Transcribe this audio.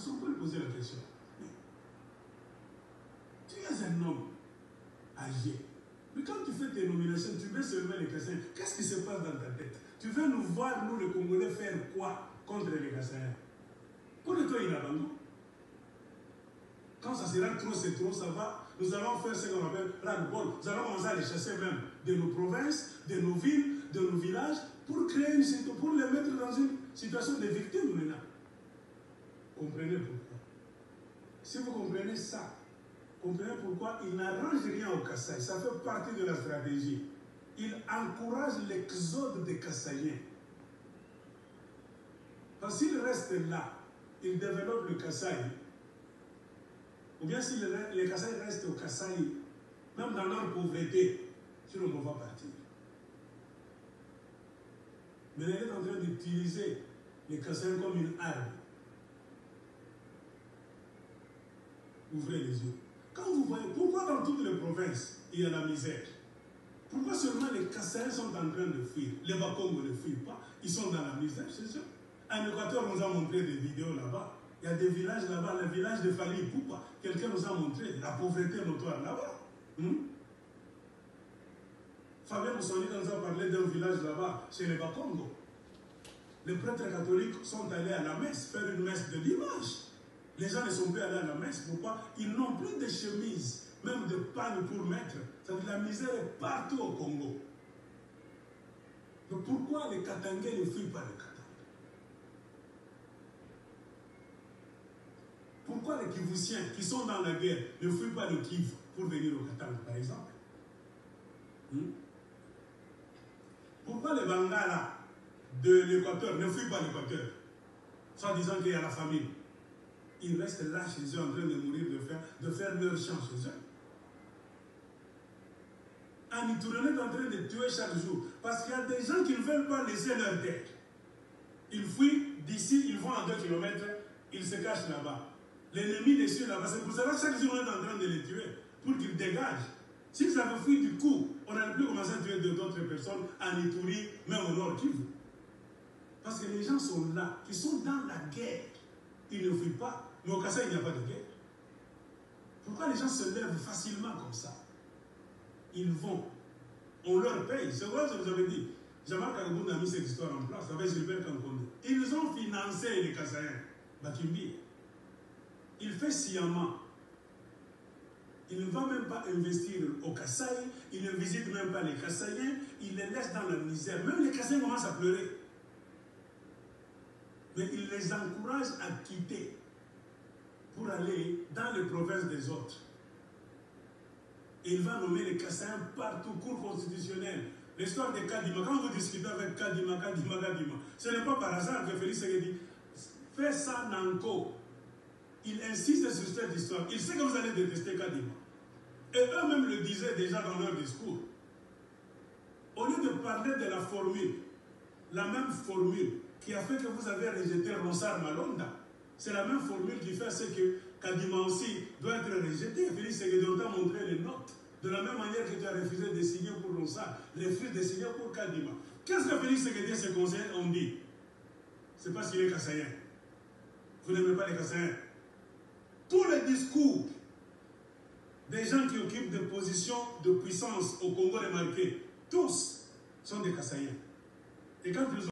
Parce qu'on peut lui poser la question. Mais, tu es un homme âgé. Mais quand tu fais tes nominations, tu mets seulement les Kassaïens. Qu'est-ce qui se passe dans ta tête? Tu veux nous voir, nous, les Congolais, faire quoi contre les Kassaïens? Pour que toi, il abandonne. Quand ça sera trop, c'est trop, ça va. Nous allons faire ce qu'on appelle ras-le-bol. Nous allons commencer à les chasser même de nos provinces, de nos villes, de nos villages, pour créer une situation, pour les mettre dans une situation de victime maintenant. Comprenez pourquoi. Si vous comprenez ça, comprenez pourquoi il n'arrange rien au Kasaï. Ça fait partie de la stratégie. Il encourage l'exode des Kassaïens. Parce qu'il reste là, il développe le Kasaï. Ou bien si les Kassaïs restent au Kasaï, même dans leur pauvreté, sinon on va partir. Mais il est en train d'utiliser les Kassaïs comme une arme. Ouvrez les yeux. Quand vous voyez, pourquoi dans toutes les provinces, il y a la misère? Pourquoi seulement les Kassaïs sont en train de fuir? Les Bakongo ne fuient pas, ils sont dans la misère, c'est sûr. En Équateur, on nous a montré des vidéos là-bas. Il y a des villages là-bas, le village de Fali Poupa. Quelqu'un nous a montré la pauvreté notoire là-bas. Fabien Moussoni nous a parlé d'un village là-bas, chez les Bakongo. Les prêtres catholiques sont allés à la messe, faire une messe de dimanche. Les gens ne sont plus allés à la messe. Pourquoi? Ils n'ont plus de chemises, même de panne pour mettre. C'est-à-dire que la misère est partout au Congo. Donc pourquoi les Katangais ne fuient pas les Katangais? Pourquoi les Kivusiens qui sont dans la guerre ne fuient pas le Kivu pour venir au Katanga, par exemple? Pourquoi les Bangala de l'Équateur ne fuient pas l'Équateur, soit disant qu'il y a la famine? Ils restent là chez eux en train de mourir de faire leur champ chez eux. Un Itouré est en train de tuer chaque jour parce qu'il y a des gens qui ne veulent pas laisser leur terre. Ils fuient d'ici, ils vont à 2 kilomètres, ils se cachent là-bas. L'ennemi les suit là-bas. C'est pour ça que chaque jour on est en train de les tuer pour qu'ils dégagent. S'ils avaient fui du coup, on n'aurait plus commencé à tuer d'autres personnes en Ituri, même au Nord Kivu. Parce que les gens sont là, qui sont dans la guerre. Ils ne fuient pas. Mais au Kasaï, il n'y a pas de guerre. Pourquoi les gens se lèvent facilement comme ça? Ils vont. On leur paye. C'est vrai ce que vous avez dit. Jamal Kagoun a mis cette histoire en place avec Gilbert Kankonde. Ils ont financé les Kasaïens. Bakimbi. Il fait sciemment. Il ne va même pas investir au Kasaï. Il ne visite même pas les Kasaïens. Il les laisse dans la misère. Même les Kasaïens commencent à pleurer. Mais il les encourage à quitter pour aller dans les provinces des autres. Et il va nommer les Kassaïens partout, cour constitutionnelle. L'histoire de Kadima, quand vous discutez avec Kadima, ce n'est pas par hasard que Félix Tshisekedi fait ça Nanko. Il insiste sur cette histoire. Il sait que vous allez détester Kadima. Et eux-mêmes le disaient déjà dans leur discours. Au lieu de parler de la formule, la même formule qui a fait que vous avez rejeté Ronsard Malonda, c'est la même formule qui fait ce que Kadima aussi doit être rejeté. Félix Tshisekedi t'a montré les notes. De la même manière que tu as refusé de signer pour Ronsard, refusé de signer pour Kadima. Qu'est-ce que Félix Tshisekedi et ses conseillers ont dit? C'est parce qu'il est Kassaïen. Vous n'aimez pas les Kassaïens. Tous les discours des gens qui occupent des positions de puissance au Congo remarqué, tous sont des Kassaïens. Et quand ils